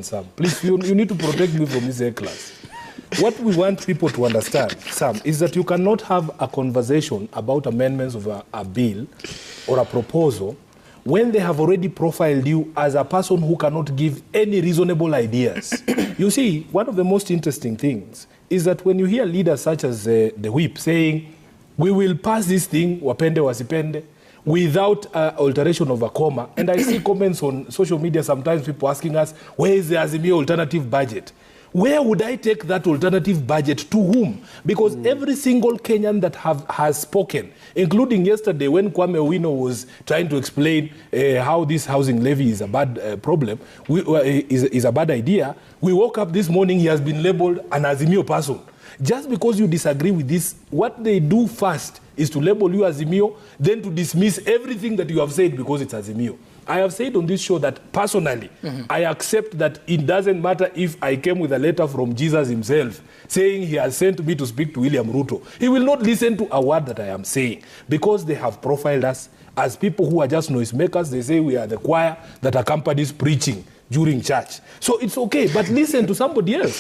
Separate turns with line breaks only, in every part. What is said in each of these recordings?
Sam. Please, you need to protect me from this class. What we want people to understand, Sam, is that you cannot have a conversation about amendments of a bill or a proposal when they have already profiled you as a person who cannot give any reasonable ideas. You see, one of the most interesting things is that when you hear leaders such as the whip saying, we will pass this thing, wapende wasipende, without alteration of a comma, and I see comments on social media sometimes, people asking us, where is the Azimio alternative budget? Where would I take that alternative budget? To whom? Because every single Kenyan that has spoken, including yesterday when Kwame Owino was trying to explain how this housing levy is a bad problem, is a bad idea, we woke up this morning, he has been labeled an Azimio person. Just because you disagree with this, what they do first is to label you Azimio, then to dismiss everything that you have said because it's Azimio. I have said on this show that personally, I accept that it doesn't matter if I came with a letter from Jesus himself saying he has sent me to speak to William Ruto. He will not listen to a word that I am saying because they have profiled us as people who are just noisemakers. They say we are the choir that accompanies preaching during church. So it's okay, but listen to somebody else.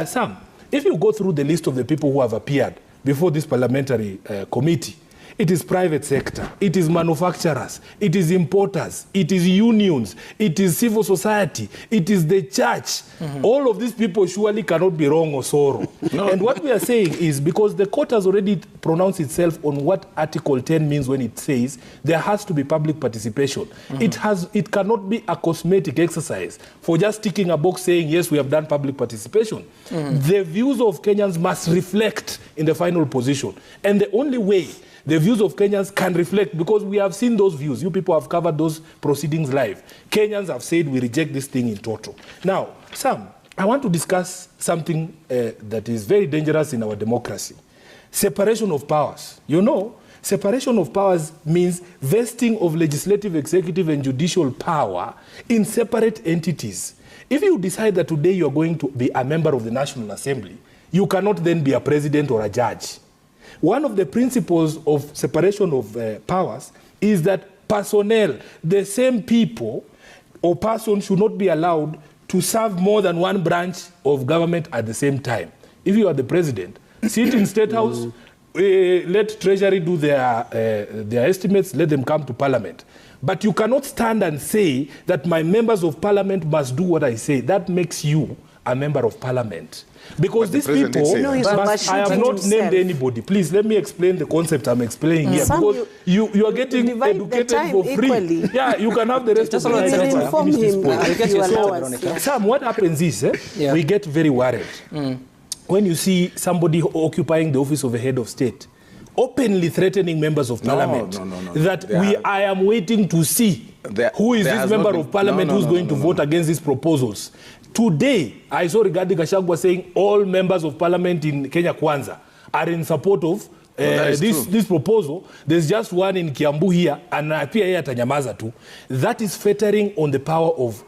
Sam, if you go through the list of the people who have appeared before this parliamentary committee, it is private sector, it is manufacturers, it is importers, it is unions, it is civil society, it is the church. All of these people surely cannot be wrong or sorrow. And what we are saying is because the court has already pronounced itself on what Article 10 means when it says there has to be public participation. It cannot be a cosmetic exercise for just ticking a box saying, yes, we have done public participation. The views of Kenyans must reflect in the final position. And the only way the views of Kenyans can reflect, because we have seen those views. You people have covered those proceedings live. Kenyans have said we reject this thing in total. Now, Sam, I want to discuss something that is very dangerous in our democracy. Separation of powers. You know, separation of powers means vesting of legislative, executive, and judicial power in separate entities. If you decide that today you are going to be a member of the National Assembly, you cannot then be a president or a judge. One of the principles of separation of powers is that personnel, the same people or person should not be allowed to serve more than one branch of government at the same time. If you are the president, sit in State House, let Treasury do their estimates, let them come to Parliament. But you cannot stand and say that my members of Parliament must do what I say. That makes you a member of Parliament. Because these people, I have not named anybody. Please, let me explain the concept I'm explaining here. Because you are getting educated for free. Equally. Yeah, you can have the rest of the night. Sam, what happens is, we get very worried when you see somebody occupying the office of a head of state, openly threatening members of parliament, I am waiting to see who is this member of parliament who's going to vote against these proposals. Today, I saw Rigathi Gachagua saying all members of parliament in Kenya Kwanza are in support of this proposal. There's just one in Kiambu here, and appear here atanyamaza too. That is fettering on the power of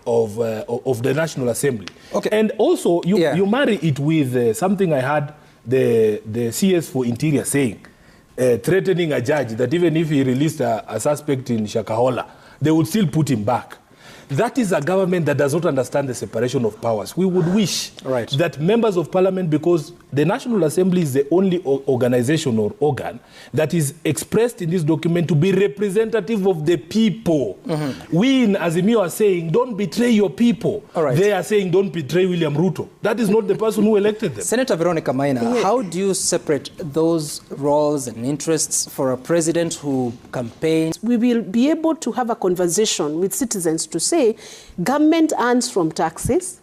the National Assembly. Okay. And also, you marry it with something I heard the CS for Interior saying, threatening a judge that even if he released a suspect in Shakahola, they would still put him back. That is a government that does not understand the separation of powers. We would wish that members of parliament, because the National Assembly is the only organization or organ that is expressed in this document to be representative of the people. We in Azimio are saying, don't betray your people. They are saying, don't betray William Ruto. That is not the person who elected them.
Senator Veronica Maina, how do you separate those roles and interests for a president who campaigns?
We will be able to have a conversation with citizens to say, government earns from taxes,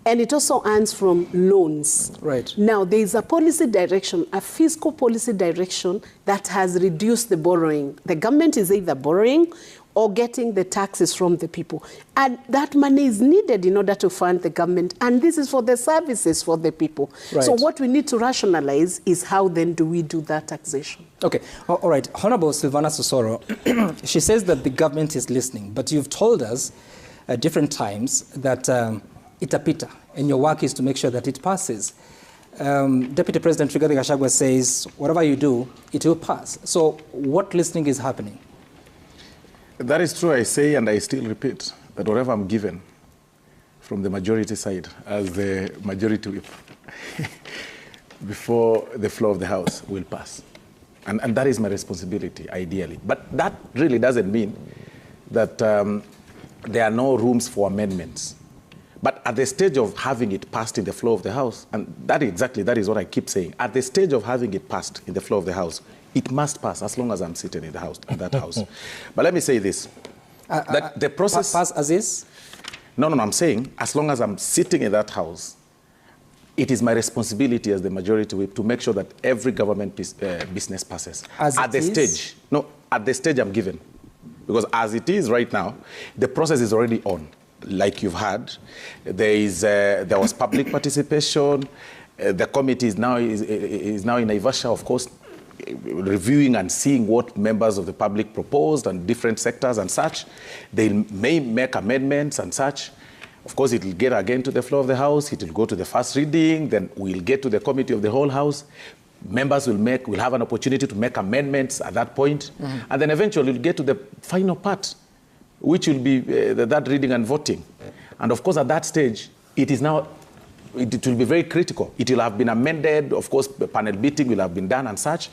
and it also earns from loans. Now, there is a policy direction, a fiscal policy direction that has reduced the borrowing. The government is either borrowing or getting the taxes from the people. And that money is needed in order to fund the government. And this is for the services for the people. So what we need to rationalize is how then do we do that taxation.
Okay, all right. Honorable Silvana Sosoro, she says that the government is listening, but you've told us at different times that itapita, and your work is to make sure that it passes. Deputy President Rigathi Gachagua says, whatever you do, it will pass. So what listening is happening?
That is true, I say, and I still repeat, that whatever I'm given from the majority side as the majority whip before the floor of the House will pass. And that is my responsibility, ideally. But that really doesn't mean that there are no rooms for amendments. But at the stage of having it passed in the floor of the House, and that is what I keep saying, at the stage of having it passed in the floor of the House, it must pass as long as I'm sitting in the House, in that House. But let me say this, that the process...
Pass as is?
No, I'm saying as long as I'm sitting in that House, it is my responsibility as the majority whip to make sure that every government business passes. At the stage I'm given. Because as it is right now, the process is already on. Like you've heard, there was public participation. The committee is now in Naivasha, of course, reviewing and seeing what members of the public proposed and different sectors and such. They may make amendments and such. Of course, it will get again to the floor of the House. It will go to the first reading. Then we'll get to the committee of the whole House. Members will have an opportunity to make amendments at that point. And then eventually we'll get to the final part, which will be that reading and voting. And of course, at that stage, it will be very critical. It will have been amended. Of course, the panel beating will have been done and such.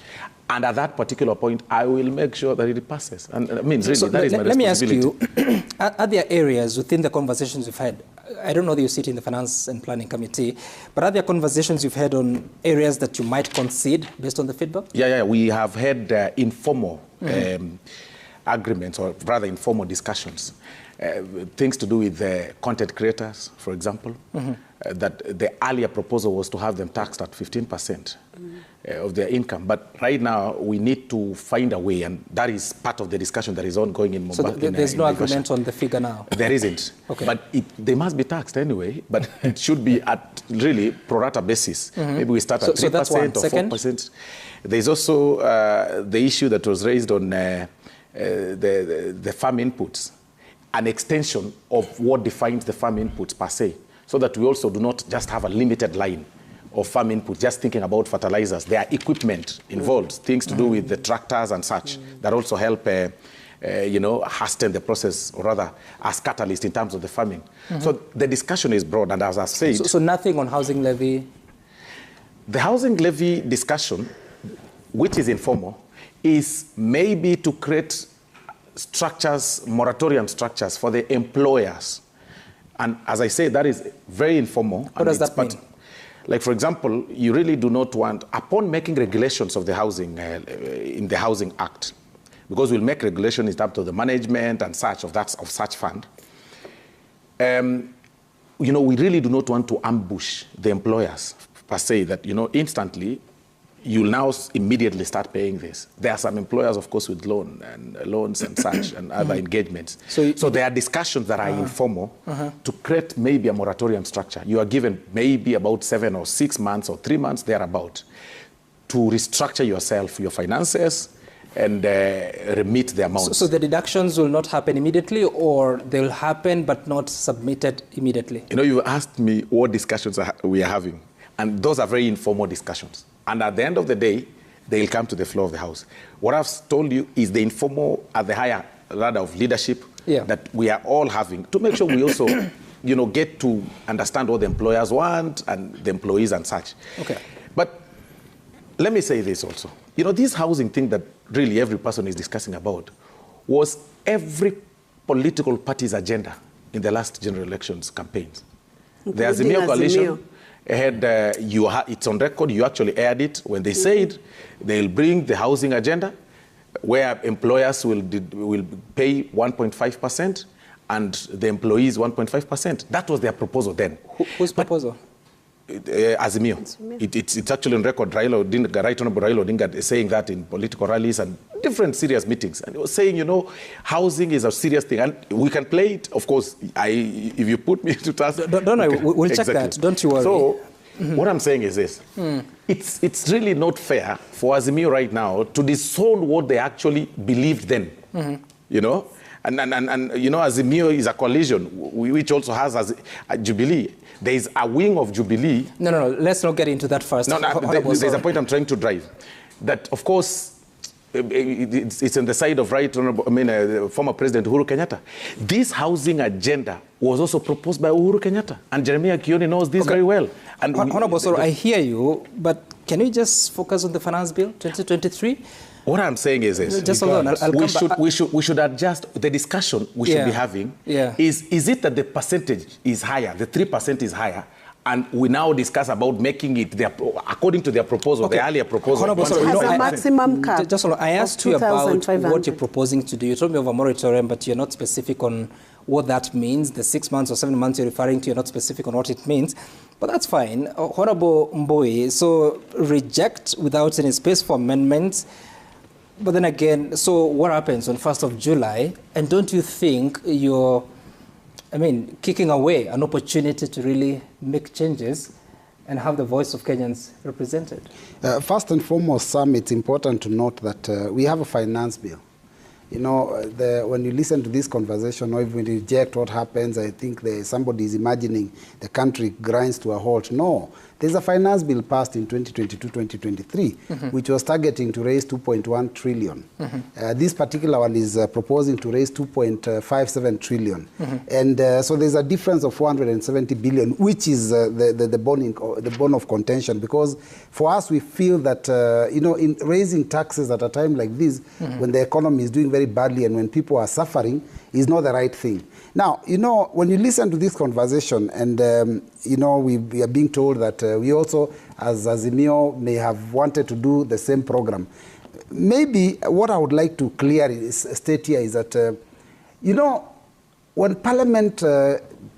And at that particular point, I will make sure that it passes. And I mean, really, that is my responsibility.
Let me ask you, are there areas within the conversations you've had? I don't know that you sit in the Finance and Planning Committee, but are there conversations you've had on areas that you might concede based on the feedback? Yeah,
we have had informal agreements, or rather informal discussions. Things to do with content creators, for example, that the earlier proposal was to have them taxed at 15% of their income. But right now, we need to find a way, and that is part of the discussion that is ongoing in Mumbai.
So there's no agreement on the figure now?
There isn't. Okay. But they must be taxed anyway, but it should be at really pro rata basis. Maybe we start at 3% or 4%. There's also the issue that was raised on the farm inputs, an extension of what defines the farm inputs per se, so that we also do not just have a limited line of farm input, just thinking about fertilizers. There are equipment involved, things to do with the tractors and such, that also help, hasten the process, or rather, as catalyst in terms of the farming. So the discussion is broad, and as I said...
So nothing on housing levy?
The housing levy discussion, which is informal, is maybe to create structures, moratorium structures for the employers. And as I say, that is very informal.
What does that mean?
Like, for example, you really do not want, upon making regulations of the housing, in the Housing Act, because we'll make regulations in terms of the management and such of such fund, we really do not want to ambush the employers, per se, that, instantly, you'll now immediately start paying this. There are some employers, of course, with loans and such and other engagements. So there are discussions that are informal to create maybe a moratorium structure. You are given maybe about 7 or 6 months or 3 months thereabout to restructure yourself, your finances, and remit the amounts.
So the deductions will not happen immediately, or they will happen but not submitted immediately?
You asked me what discussions we are having, and those are very informal discussions. And at the end of the day, they'll come to the floor of the House. What I've told you is the informal at the higher ladder of leadership that we are all having to make sure we also, get to understand what the employers want and the employees and such. Okay. But let me say this also. This housing thing that really every person is discussing about was every political party's agenda in the last general elections campaigns. The Azimio coalition... it's on record, you actually aired it when they said they'll bring the housing agenda where employers will pay 1.5% and the employees 1.5%. That was their proposal then.
Whose proposal?
Azimio. It's actually on record. Right Honorable Raila Odinga is saying that in political rallies and different serious meetings. And he was saying, housing is a serious thing. And we can play it, of course, if you put me to task.
Don't worry, we'll check that. Don't you worry.
So, what I'm saying is this. It's really not fair for Azimio right now to disown what they actually believed then. And Azimio is a coalition, which also has a Jubilee. There is a wing of Jubilee.
No, let's not get into that first.
There's a point I'm trying to drive. That, of course, it's on the side of former President Uhuru Kenyatta. This housing agenda was also proposed by Uhuru Kenyatta, and Jeremiah Kioni knows this very well. And
Honorable Soro, I hear you, but can you just focus on the finance bill 2023?
What I'm saying is this.
Just hold on.
We should adjust the discussion we should be having. Is it that the percentage is higher, the 3% is higher, and we now discuss about making it according to their proposal, the earlier proposal.
It has a maximum cap.
Just hold on. I asked you about what you're proposing to do. You told me of a moratorium, but you're not specific on what that means. The 6 months or 7 months you're referring to, you're not specific on what it means. But that's fine. Honorable Mboi, so reject without any space for amendments. But then again, so what happens on 1st of July? And don't you think you're, kicking away an opportunity to really make changes and have the voice of Kenyans represented?
First and foremost, Sam, it's important to note that we have a finance bill. You know, when you listen to this conversation, or even reject what happens, I think somebody is imagining the country grinds to a halt. No. There's a finance bill passed in 2022-2023, which was targeting to raise 2.1 trillion. This particular one is proposing to raise 2.57 trillion. And so there's a difference of 470 billion, which is the bone of contention. Because for us, we feel that, in raising taxes at a time like this, when the economy is doing very badly and when people are suffering, is not the right thing. Now, when you listen to this conversation and, we are being told that we also, as Azimio, may have wanted to do the same program. Maybe what I would like to state here is that, when Parliament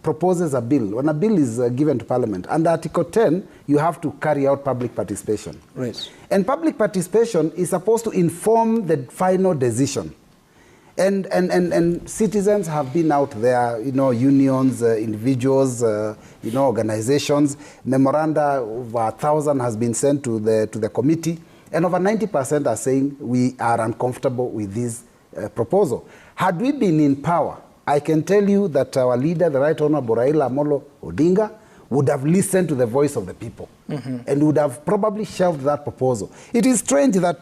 proposes a bill, when a bill is given to Parliament, under Article 10, you have to carry out public participation.
Right.
And public participation is supposed to inform the final decision. And citizens have been out there, unions, individuals, organizations. Memoranda over 1,000 has been sent to the committee, and over 90% are saying we are uncomfortable with this proposal. Had we been in power, I can tell you that our leader, the Right Honorable Raila Amolo Odinga, would have listened to the voice of the people and would have probably shelved that proposal. It is strange that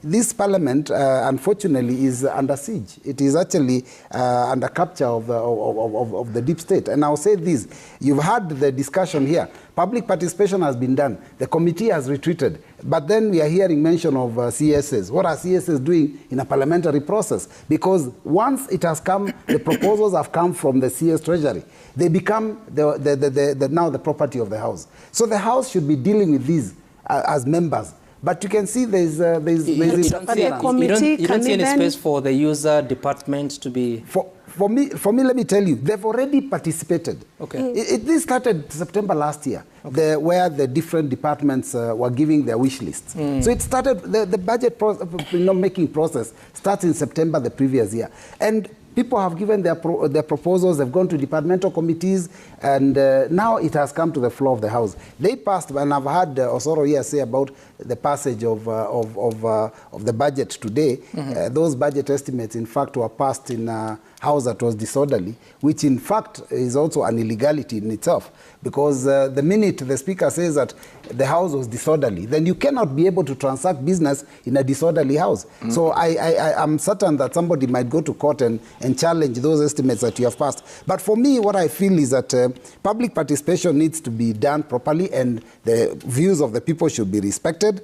this parliament, unfortunately, is under siege. It is actually under capture of the deep state. And I'll say this, you've had the discussion here. Public participation has been done. The committee has retreated. But then we are hearing mention of CSs. What are CSs doing in a parliamentary process? Because once it has come, the proposals have come from the CS Treasury. They become now the property of the House. So the House should be dealing with these as members. But you can see you don't
see any space for the user department to be...
For me, let me tell you, they've already participated.
Okay.
This started September last year, where the different departments were giving their wish lists. So it started, the budget making process starts in September the previous year. And people have given their proposals, they've gone to departmental committees, and now it has come to the floor of the House. They passed, and I've heard Osoro here say about the passage of the budget today. Those budget estimates, in fact, were passed in a House that was disorderly, which in fact is also an illegality in itself. Because the minute the Speaker says that the House was disorderly, then you cannot be able to transact business in a disorderly House. So I'm certain that somebody might go to court and challenge those estimates that you have passed. But for me, what I feel is that public participation needs to be done properly and the views of the people should be respected.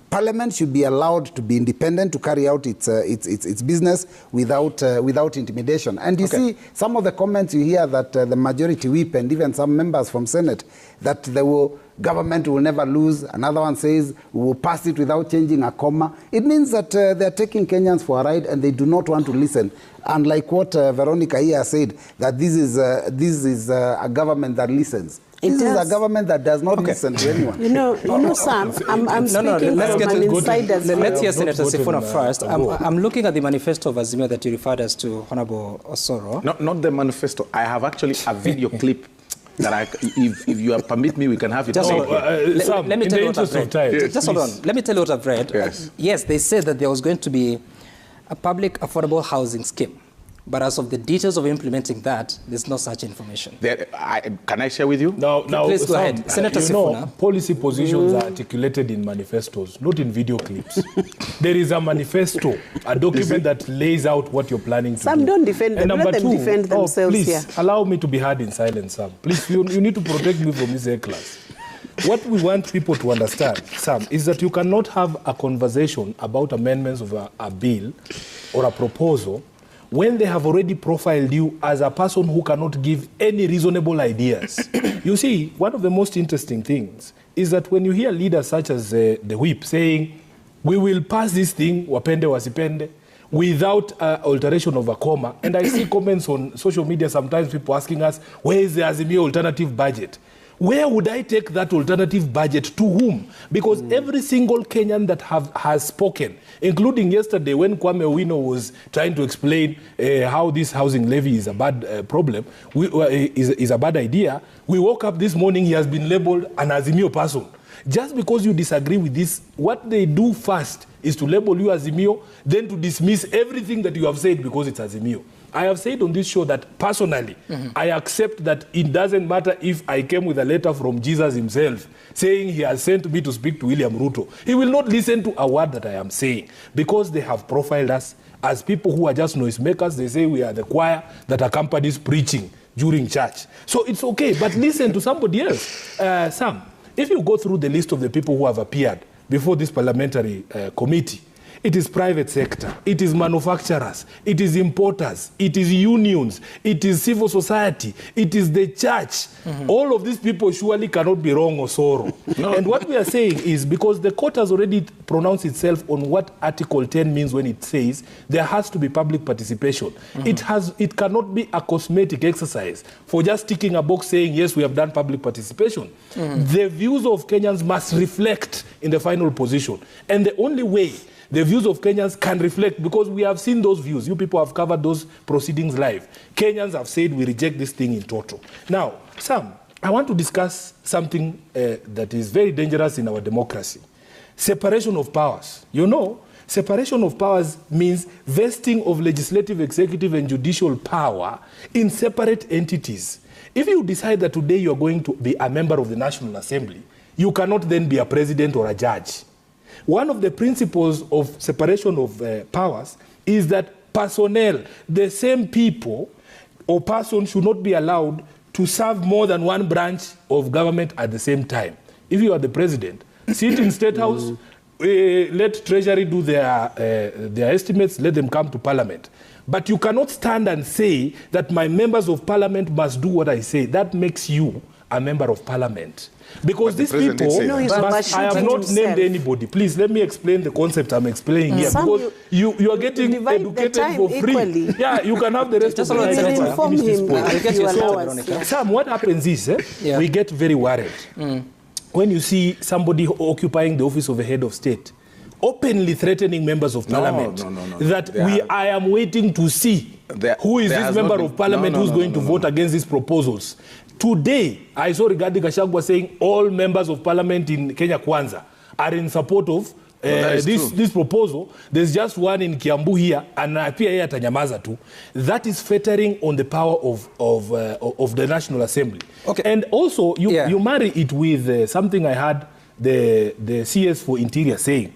Parliament should be allowed to be independent to carry out its business without intimidation. And you see some of the comments you hear that the majority whip and even some members from Senate that government will never lose. Another one says we will pass it without changing a comma. It means that they're taking Kenyans for a ride and they do not want to listen. Unlike what Veronica here said, that this is a government that listens. This is a government that does not listen to anyone.
Sam, I'm speaking from an insider's view.
Let's hear Senator Sifuna first. I'm looking at the manifesto of Azimio that you referred us to, Honorable Osoro.
Not the manifesto. I have actually a video clip that if you permit me, we can have it.
Just let me tell you what I've read. Just hold on. Let me tell you what I've read. Yes, they said that there was going to be a public affordable housing scheme But as of the details of implementing that, there's no such information.
Can I share with you?
Now,
please go ahead. Senator Sifuna.
Policy positions are articulated in manifestos, not in video clips. There is a manifesto, a document that lays out what you're planning to do.
Some don't defend them. Let them defend themselves
please,
here.
Allow me to be heard in silence, Sam. Please, you need to protect me from this A-class. What we want people to understand, Sam, is that you cannot have a conversation about amendments of a bill or a proposal when they have already profiled you as a person who cannot give any reasonable ideas. You see, one of the most interesting things is that when you hear leaders such as the whip saying, we will pass this thing, wapende wasipende, without alteration of a comma, and I see comments on social media sometimes, people asking us, where is the Azimio alternative budget? Where would I take that alternative budget to whom? Because every single Kenyan that has spoken, including yesterday when Kwame Owino was trying to explain how this housing levy is a bad problem, is a bad idea, we woke up this morning, he has been labeled an Azimio person. Just because you disagree with this, what they do first is to label you Azimio, then to dismiss everything that you have said because it's Azimio. I have said on this show that personally, I accept that it doesn't matter if I came with a letter from Jesus himself saying he has sent me to speak to William Ruto. He will not listen to a word that I am saying because they have profiled us as people who are just noisemakers. They say we are the choir that accompanies preaching during church. So it's okay, but listen to somebody else. Sam, if you go through the list of the people who have appeared before this parliamentary committee, it is private sector, it is manufacturers, it is importers, it is unions, it is civil society, it is the church. All of these people surely cannot be wrong or sorrow. And what we are saying is because the court has already pronounced itself on what Article 10 means when it says there has to be public participation. It cannot be a cosmetic exercise for just ticking a box saying, yes, we have done public participation. The views of Kenyans must reflect in the final position. And the only way the views of Kenyans can reflect, because we have seen those views. You people have covered those proceedings live. Kenyans have said we reject this thing in total. Now, Sam, I want to discuss something that is very dangerous in our democracy. Separation of powers. You know, separation of powers means vesting of legislative, executive, and judicial power in separate entities. If you decide that today you are going to be a member of the National Assembly, you cannot then be a president or a judge. One of the principles of separation of powers is that personnel, the same people or person, should not be allowed to serve more than one branch of government at the same time. If you are the president, sit in State House, let Treasury do their estimates, let them come to Parliament. But you cannot stand and say that my members of Parliament must do what I say. That makes you a member of Parliament. Because these people, I have not named anybody. Please, let me explain the concept I'm explaining here. Because you are getting educated for free. Equally. Yeah, you can have the rest of the night. Sam, what happens is, we get very worried when you see somebody occupying the office of a head of state, openly threatening members of parliament, I am waiting to see who is this member of parliament who's going to vote against these proposals. Today, I saw Rigathi Gachagua saying all members of parliament in Kenya Kwanza are in support of this proposal. There's just one in Kiambu here, and appear here atanyamaza too. That is fettering on the power of the National Assembly. Okay. And also, you marry it with something I heard the CS for Interior saying,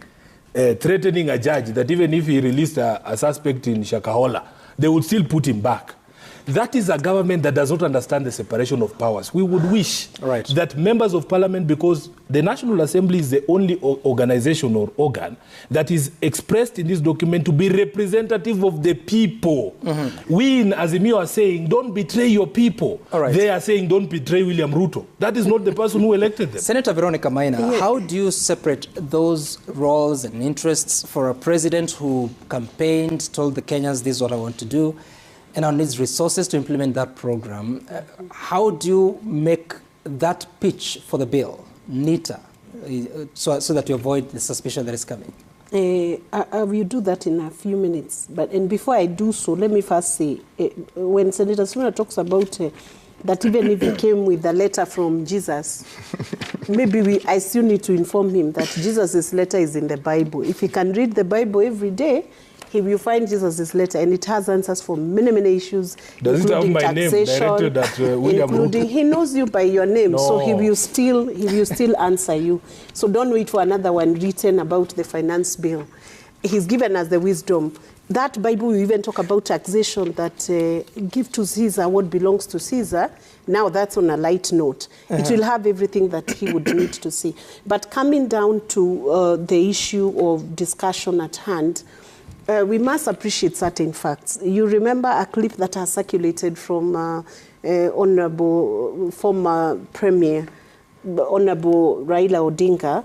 threatening a judge that even if he released a suspect in Shakahola, they would still put him back. That is a government that does not understand the separation of powers. We would wish that members of parliament, because the National Assembly is the only organization or organ that is expressed in this document to be representative of the people. We in Azimio are saying, don't betray your people. They are saying, don't betray William Ruto. That is not the person who elected them.
Senator Veronica Maina, how do you separate those roles and interests for a president who campaigned, told the Kenyans, this is what I want to do, and now needs resources to implement that program? How do you make that pitch for the bill neater so that you avoid the suspicion that is coming?
I will do that in a few minutes. And before I do so, let me first say, when Senator Sifuna talks about that even if he came with a letter from Jesus, maybe I still need to inform him that Jesus' letter is in the Bible. If he can read the Bible every day, If you find Jesus' letter, and it has answers for many, many issues,
does
including
it have my
taxation,
name directed at William
including, he knows you by your name, so
No.
he will still answer you. So don't wait for another one written about the finance bill. He's given us the wisdom. That Bible will even talk about taxation, that give to Caesar what belongs to Caesar. Now that's on a light note. It will have everything that he would need to see. But coming down to the issue of discussion at hand, we must appreciate certain facts. You remember a clip that has circulated from Honorable former Premier, Honorable Raila Odinga,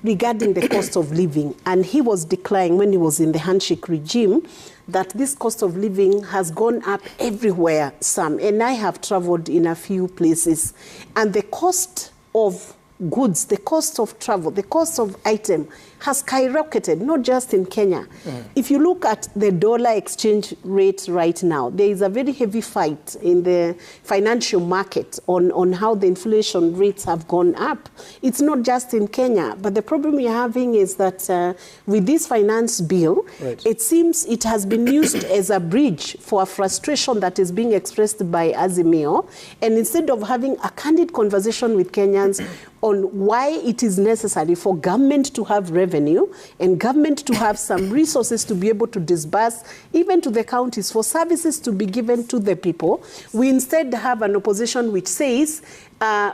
regarding the cost of living. And he was declaring, when he was in the handshake regime, that this cost of living has gone up everywhere, Sam. And I have traveled in a few places. And the cost of goods, the cost of travel, the cost of item has skyrocketed, not just in Kenya. If you look at the dollar exchange rate right now, there is a very heavy fight in the financial market on how the inflation rates have gone up. It's not just in Kenya, but the problem we're having is that with this finance bill, it seems it has been used as a bridge for a frustration that is being expressed by Azimio. And instead of having a candid conversation with Kenyans on why it is necessary for government to have revenue and government to have some resources to be able to disburse even to the counties for services to be given to the people, we instead have an opposition which says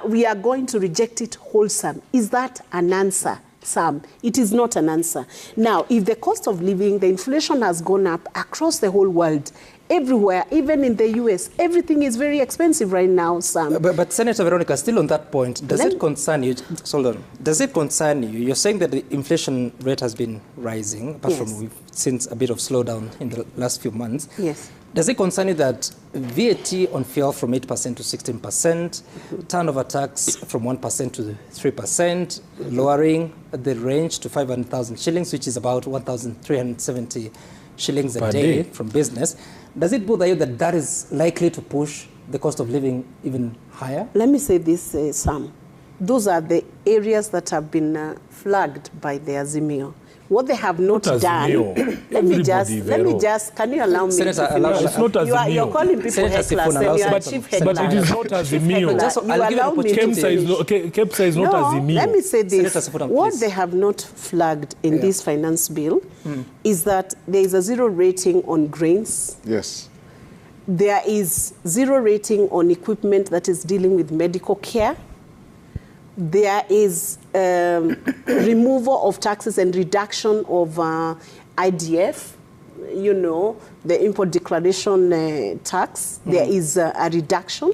we are going to reject it wholesome. Is that an answer? Sam, it is not an answer. Now, if the cost of living, the inflation has gone up across the whole world, everywhere, even in the US, everything is very expensive right now, Sam.
But Senator Veronica, still on that point, does it concern you? Hold on. Does it concern you? You're saying that the inflation rate has been rising, apart from we've seen a bit of slowdown in the last few months.
Yes.
Does it concern you that VAT on fuel from 8% to 16%, turnover tax from 1% to 3%, lowering the range to 500,000 shillings, which is about 1,370 shillings a day from business? Does it bother you that that is likely to push the cost of living even higher?
Let me say this, Sam. Those are the areas that have been flagged by the Azimio. What they have not done, let me just, can you allow me
Senator, it's not Azimio.
You're calling people hecklers and you're a chief heckler.
But it is not Azimio. KEPSA is not Azimio.
Let me say this. What they have not flagged in this finance bill is that there is a zero rating on grains.
Yes.
There is zero rating on equipment that is dealing with medical care. There is removal of taxes and reduction of IDF, you know, the import declaration tax. There is a reduction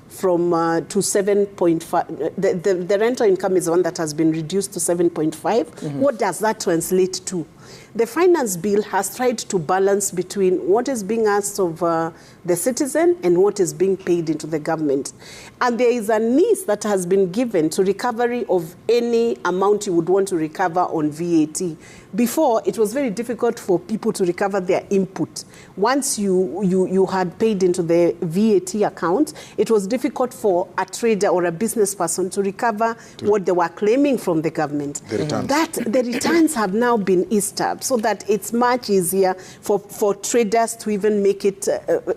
from to 7.5. The rental income is the one that has been reduced to 7.5. What does that translate to? The finance bill has tried to balance between what is being asked of the citizen and what is being paid into the government. And there is a need that has been given to recovery of any amount you would want to recover on VAT. Before, it was very difficult for people to recover their input. Once you had paid into the VAT account, it was difficult for a trader or a business person to recover what they were claiming from the government. The returns have now been eased up so that it's much easier for traders to even make it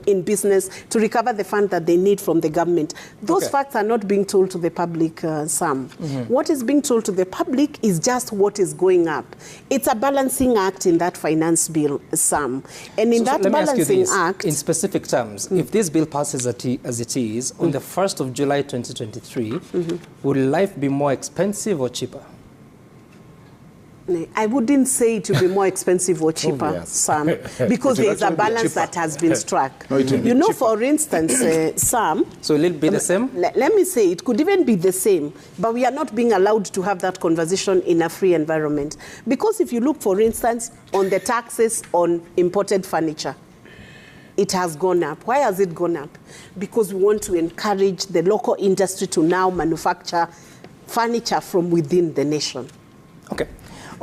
in business to recover the fund that they need from the government. Those facts are not being told to the public, Sam. What is being told to the public is just what is going up. It's a balancing act in that finance bill, Sam. And in that balancing act...
In specific terms, if this bill passes as it is, on the 1st of July 2023, will life be more expensive or cheaper?
I wouldn't say it will be more expensive or cheaper, Sam, because there is a balance that has been struck. You know, for instance, Sam...
So will it be the same?
Let me say, it could even be the same, but we are not being allowed to have that conversation in a free environment. Because if you look, for instance, on the taxes on imported furniture, it has gone up. Why has it gone up? Because we want to encourage the local industry to now manufacture furniture from within the nation.
Okay.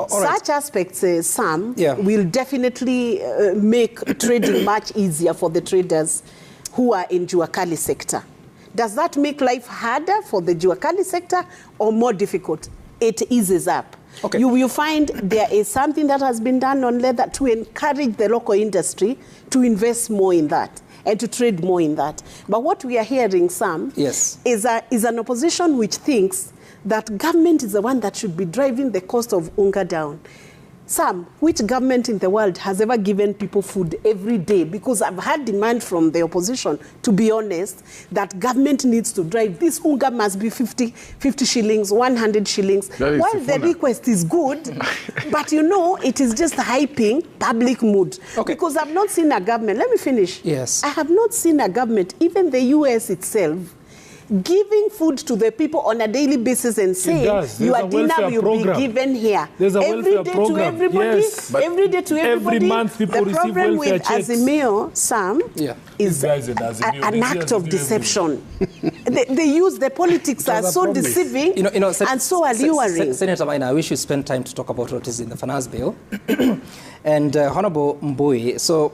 Such aspects, Sam, will definitely make trading much easier for the traders who are in Juakali sector. Does that make life harder for the Juakali sector or more difficult? it eases up.
Okay.
You will find there is something that has been done on leather to encourage the local industry to invest more in that and to trade more in that. But what we are hearing, Sam,
yes,
is an opposition which thinks that government is the one that should be driving the cost of unga down. Sam, which government in the world has ever given people food every day? Because I've had demand from the opposition, to be honest, that government needs to drive. This unga must be 50 shillings, 100 shillings. While
Sifuna.
the request is good, but you know, it is just hyping public mood.
Okay.
Because I've not seen a government, let me finish.
Yes.
I have not seen a government, even the US itself, giving food to the people on a daily basis and saying your dinner will be given here.
There's a
every
welfare
day
program.
to everybody.
Yes.
Every day to everybody.
Every month people
the
receive
problem
welfare
with
checks.
Azimio, Sam, is an act of deception. they use the politics are so deceiving and so alluring.
Senator Maina, I wish you spent time to talk about what is in the finance bill. And Honorable Mbui, so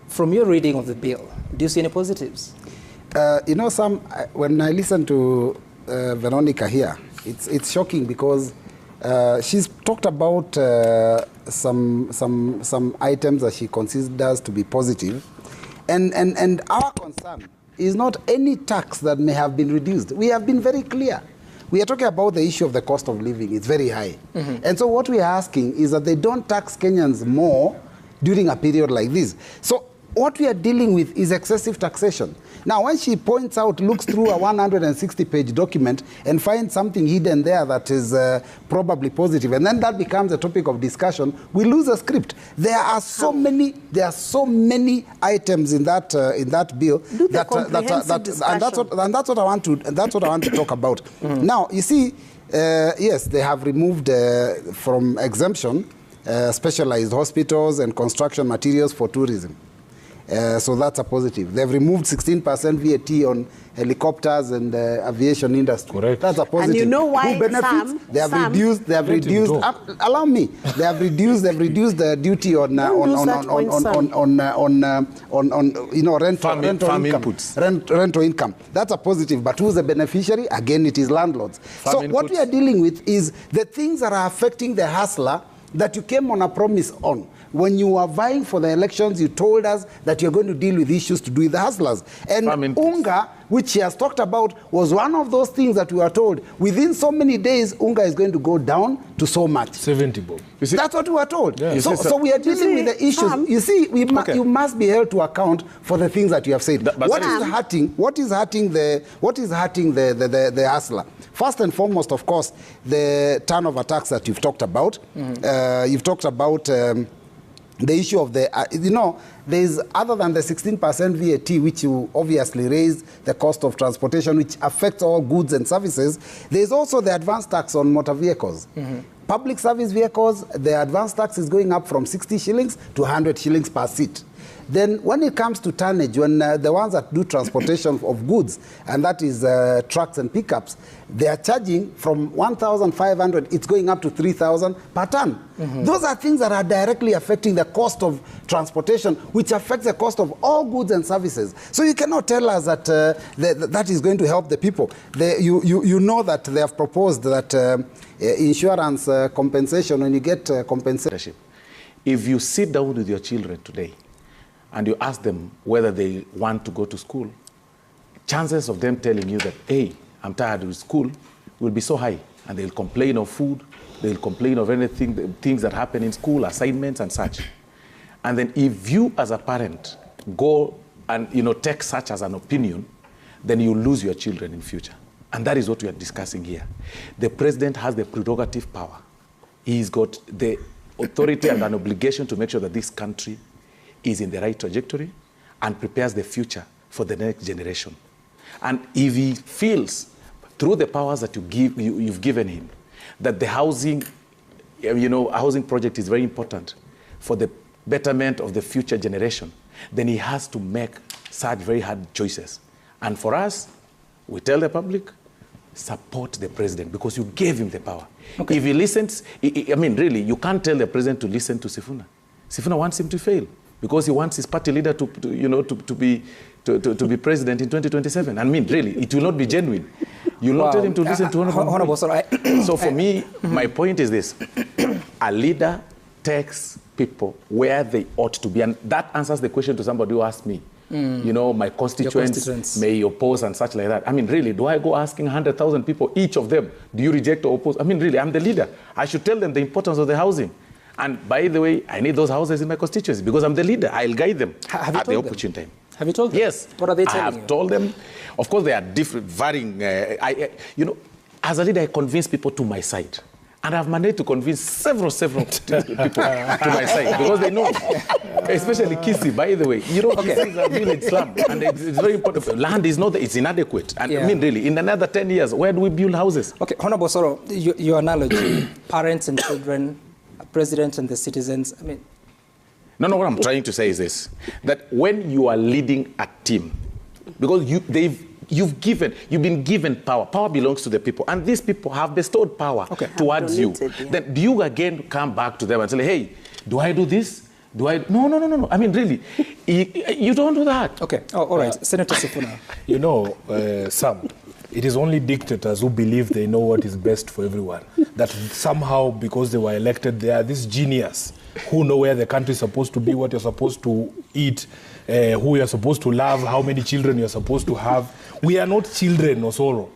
from your reading of the bill, do you see any positives?
Sam, when I listen to Veronica here, it's shocking because she's talked about some items that she considers to be positive, and our concern is not any tax that may have been reduced. We have been very clear. We are talking about the issue of the cost of living. It's very high. And so what we are asking is that they don't tax Kenyans more during a period like this. So what we are dealing with is excessive taxation. Now, when she points out, looks through a 160-page document and finds something hidden there that is probably positive, and then that becomes a topic of discussion, we lose a script. There are so many items in that bill that's what I want to talk about. Now, you see, yes, they have removed from exemption specialized hospitals and construction materials for tourism. So that's a positive. They've removed 16% VAT on helicopters and aviation industry.
Correct.
That's a positive.
And you know why,
who benefits?
Sam?
They have reduced. Allow me. They have reduced the duty on rental income. That's a positive. But who's the beneficiary? Again, it is landlords. What we are dealing with is the things that are affecting the hustler that you came on a promise on. When you were vying for the elections, you told us that you're going to deal with issues to do with the hustlers. And Unga, which she has talked about, was one of those things that we were told. Within so many days, Unga is going to go down to so much.
70 bob.
That's what we were told.
Yeah.
So we are dealing with the issues. You see, you must be held to account for the things that you have said. What is hurting the hustler? First and foremost, of course, the turnover tax that you've talked about. You've talked about the issue of the, there's, other than the 16% VAT, which you obviously raise the cost of transportation, which affects all goods and services, there's also the advance tax on motor vehicles. Public service vehicles, the advance tax is going up from 60 shillings to 100 shillings per seat. Then when it comes to tonnage, when the ones that do transportation of goods, and that is trucks and pickups, they are charging from 1,500, it's going up to 3,000 per ton. Those are things that are directly affecting the cost of transportation, which affects the cost of all goods and services. So you cannot tell us that that is going to help the people. You know that they have proposed that insurance compensation, when you get compensation.
If you sit down with your children today, and you ask them whether they want to go to school, chances of them telling you that, hey, I'm tired of school, will be so high. And they'll complain of food, they'll complain of anything, the things that happen in school, assignments and such. And then if you as a parent go and take such as an opinion, then you lose your children in future. And that is what we are discussing here. The president has the prerogative power. He's got the authority and an obligation to make sure that this country is in the right trajectory and prepares the future for the next generation. And if he feels, through the powers that you've given him, that the housing, a housing project is very important for the betterment of the future generation, then he has to make such very hard choices. And for us, we tell the public, support the president because you gave him the power. If he listens, really, you can't tell the president to listen to Sifuna. Sifuna wants him to fail, because he wants his party leader to to be president in 2027. I mean, really, it will not be genuine. You will not tell him to listen to Honorable. So for me, my point is this. A leader takes people where they ought to be. And that answers the question to somebody who asked me. You know, my constituents may oppose and such like that. I mean, really, do I go asking 100,000 people, each of them, do you reject or oppose? I mean, really, I'm the leader. I should tell them the importance of the housing. And by the way, I need those houses in my constituency because I'm the leader. I'll guide them at the opportune time.
Have you told them?
Yes.
What are they telling you?
I have told them. Of course, they are different, varying. You know, as a leader, I convince people to my side. And I've managed to convince several people to my side because they know, especially Kisii, by the way. You know, Kisii is a village slum, and it's very important. Land is not, it's inadequate. And I mean, really, in another 10 years, where do we build houses? Okay,
Honorable Soro, your analogy, parents and children, president and the citizens, I mean...
No, what I'm trying to say is this, that when you are leading a team, because you've been given power. Power belongs to the people. And these people have bestowed power towards you. Then do you again come back to them and say, hey, do I do this? Do I? No. I mean, really, you don't do that.
Okay. Oh, all right. Senator Sifuna.
You know, Sam, it is only dictators who believe they know what is best for everyone. That somehow, because they were elected, they are this genius who know where the country is supposed to be, what you're supposed to eat, who you're supposed to love, how many children you're supposed to have. We are not children, Osoro.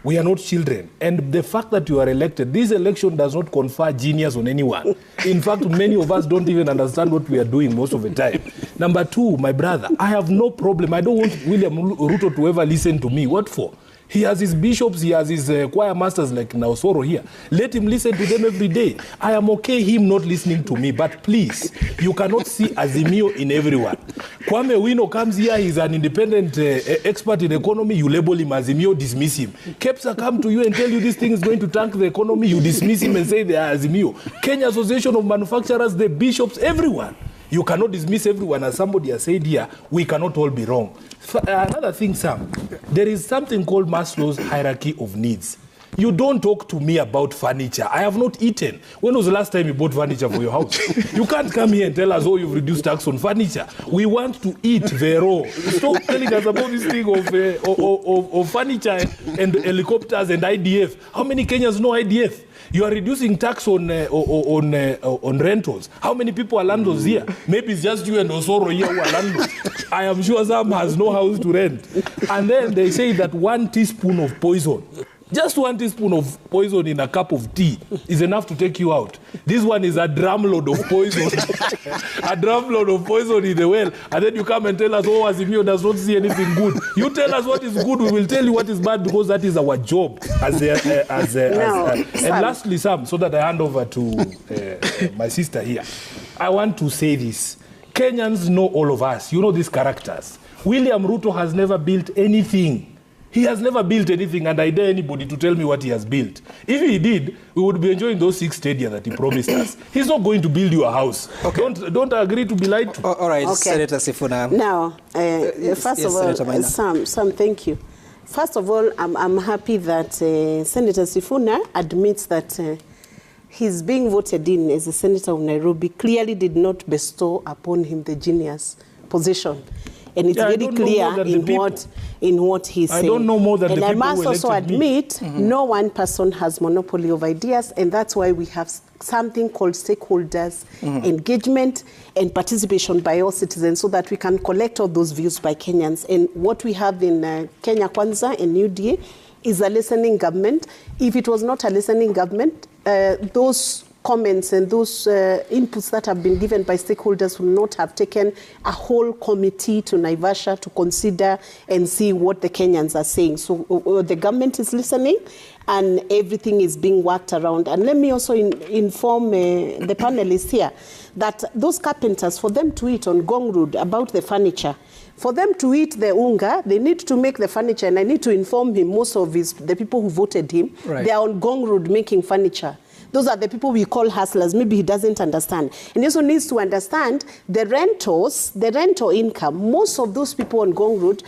We are not children. And the fact that you are elected, this election does not confer genius on anyone. In fact, many of us don't even understand what we are doing most of the time. Number two, my brother, I have no problem. I don't want William Ruto to ever listen to me. What for? He has his bishops, he has his choir masters like Naosoro here. Let him listen to them every day. I am okay him not listening to me, but please, you cannot see Azimio in everyone. Kwame Wino comes here, he's an independent expert in economy, you label him Azimio, dismiss him. Kepsa come to you and tell you this thing is going to tank the economy, you dismiss him and say they are Azimio. Kenya Association of Manufacturers, the bishops, everyone. You cannot dismiss everyone. As somebody has said here, we cannot all be wrong. Another thing, Sam, there is something called Maslow's hierarchy of needs. You don't talk to me about furniture. I have not eaten. When was the last time you bought furniture for your house? You can't come here and tell us, oh, you've reduced tax on furniture. We want to eat, Vero. Stop telling us about this thing of furniture and helicopters and IDF. How many Kenyans know IDF? You are reducing tax on rentals. How many people are landlords here? Maybe it's just you and Osoro here who are landlords. I am sure Sam has no house to rent. And then they say that 1 teaspoon of poison, just 1 teaspoon of poison in a cup of tea is enough to take you out. This one is a drumload of poison. A drumload of poison in the well. And then you come and tell us, oh, Azimio does not see anything good. You tell us what is good, we will tell you what is bad because that is our job. And lastly, Sam, so that I hand over to my sister here, I want to say this. Kenyans know all of us. You know these characters. William Ruto has never built anything. He has never built anything, and I dare anybody to tell me what he has built. If he did, we would be enjoying those 6 stadia that he promised us. He's not going to build you a house. Okay. Don't agree to be lied to.
All right, okay. Senator Sifuna.
Now, first of all, Sam, thank you. First of all, I'm happy that Senator Sifuna admits that his being voted in as a senator of Nairobi clearly did not bestow upon him the genius position. And it's very clear in what he's saying.
I don't know more than the people who elected me.
And I must also admit, no one person has monopoly of ideas, and that's why we have something called stakeholders engagement and participation by all citizens so that we can collect all those views by Kenyans. And what we have in Kenya Kwanza and UDA is a listening government. If it was not a listening government, those comments and those inputs that have been given by stakeholders will not have taken a whole committee to Naivasha to consider and see what the Kenyans are saying. So the government is listening and everything is being worked around. And let me also inform the panelists here that those carpenters, for them to eat on Gong Road about the furniture, for them to eat the unga, they need to make the furniture. And I need to inform him, most of the people who voted him, they are on Gong Road making furniture. Those are the people we call hustlers. Maybe he doesn't understand. And he also needs to understand the rental income. Most of those people on Gong Road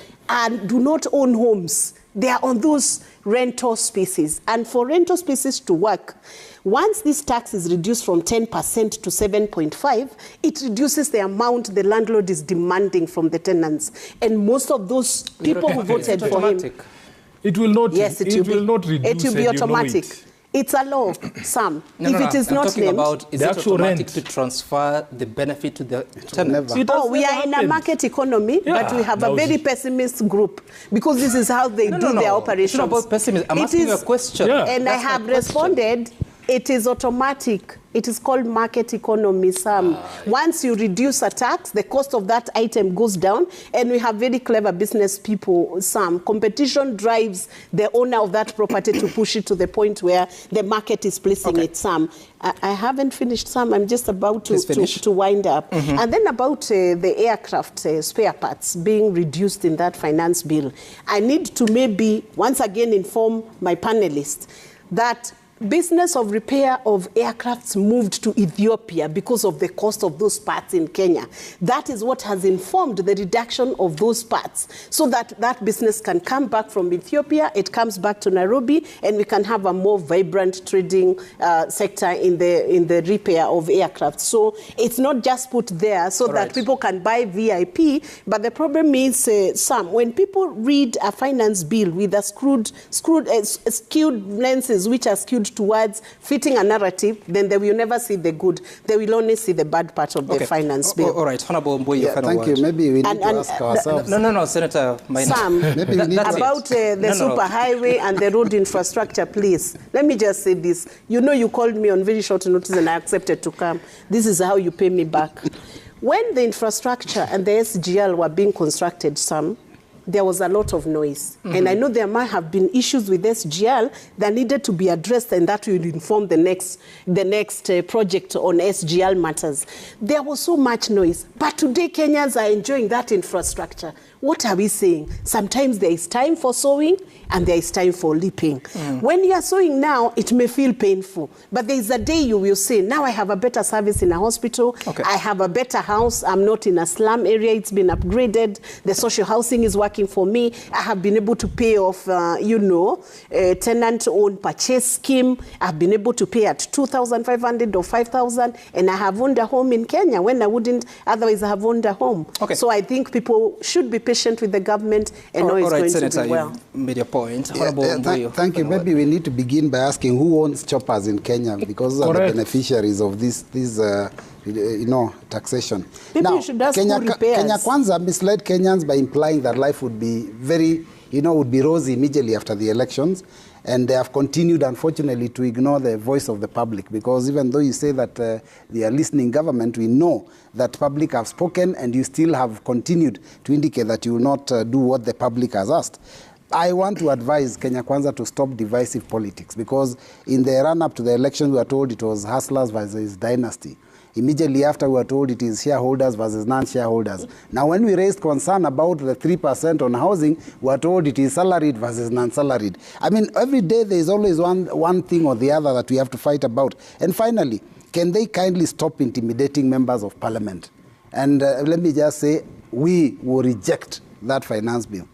do not own homes. they are on those rental spaces. And for rental spaces to work, once this tax is reduced from 10% to 7.5%, it reduces the amount the landlord is demanding from the tenants. And most of those people who voted for him...
It will not,
yes, it will not reduce. It will be automatic. It's a law, Sam. If it is not named,
about, is it automatic to transfer the benefit to the tenants?
Oh, we are in a market economy, but we have a very pessimist group because this is how they do their operations.
It's not about pessimism. I'm asking you a question.
And I have responded. It is automatic. It is called market economy, Sam. Once you reduce a tax, the cost of that item goes down, and we have very clever business people, Sam. Competition drives the owner of that property to push it to the point where the market is placing it, Sam. I haven't finished, Sam. I'm just about to wind up. And then about the aircraft spare parts being reduced in that finance bill, I need to maybe once again inform my panelists that business of repair of aircrafts moved to Ethiopia because of the cost of those parts in Kenya. That is what has informed the reduction of those parts, so that that business can come back from Ethiopia, it comes back to Nairobi, and we can have a more vibrant trading sector in the repair of aircraft. So it's not just put there so that people can buy VIP, but the problem is, Sam, when people read a finance bill with a skewed lenses, which are skewed towards fitting a narrative, then they will never see the good. They will only see the bad part of the finance bill.
All right, Honorable Mboye,
thank you. Maybe we need to ask ourselves.
No, Senator Maina.
Sam,
maybe we need
about the superhighway and the road infrastructure, please. Let me just say this. You know, you called me on very short notice and I accepted to come. This is how you pay me back. When the infrastructure and the SGL were being constructed, Sam, there was a lot of noise. And I know there might have been issues with SGL that needed to be addressed, and that will inform the next project on SGL matters. There was so much noise. But today, Kenyans are enjoying that infrastructure. What are we saying? Sometimes there is time for sowing and there is time for leaping. When you are sowing now, it may feel painful. But there is a day you will say, now I have a better service in a hospital. I have a better house. I'm not in a slum area. It's been upgraded. The social housing is working for me. I have been able to pay off, a tenant-owned purchase scheme. I've been able to pay at 2,500 or 5,000. And I have owned a home in Kenya when I wouldn't otherwise have owned a home. So I think people should be patient with the government and know it's going
Senator,
to be well.
You've made your point.
Thank you. Maybe we need to begin by asking who owns choppers in Kenya, because those are the beneficiaries of this taxation.
Maybe now, you should ask
Kenya Kwanza misled Kenyans by implying that life would be very, would be rosy immediately after the elections. And they have continued, unfortunately, to ignore the voice of the public, because even though you say that they are listening government, we know that public have spoken, and you still have continued to indicate that you will not do what the public has asked. I want to advise Kenya Kwanza to stop divisive politics, because in the run-up to the election, we were told it was hustlers versus dynasty. Immediately after, we were told it is shareholders versus non-shareholders. Now, when we raised concern about the 3% on housing, we were told it is salaried versus non-salaried. I mean, every day there is always one thing or the other that we have to fight about. And finally, can they kindly stop intimidating members of parliament? And let me just say, we will reject that finance bill.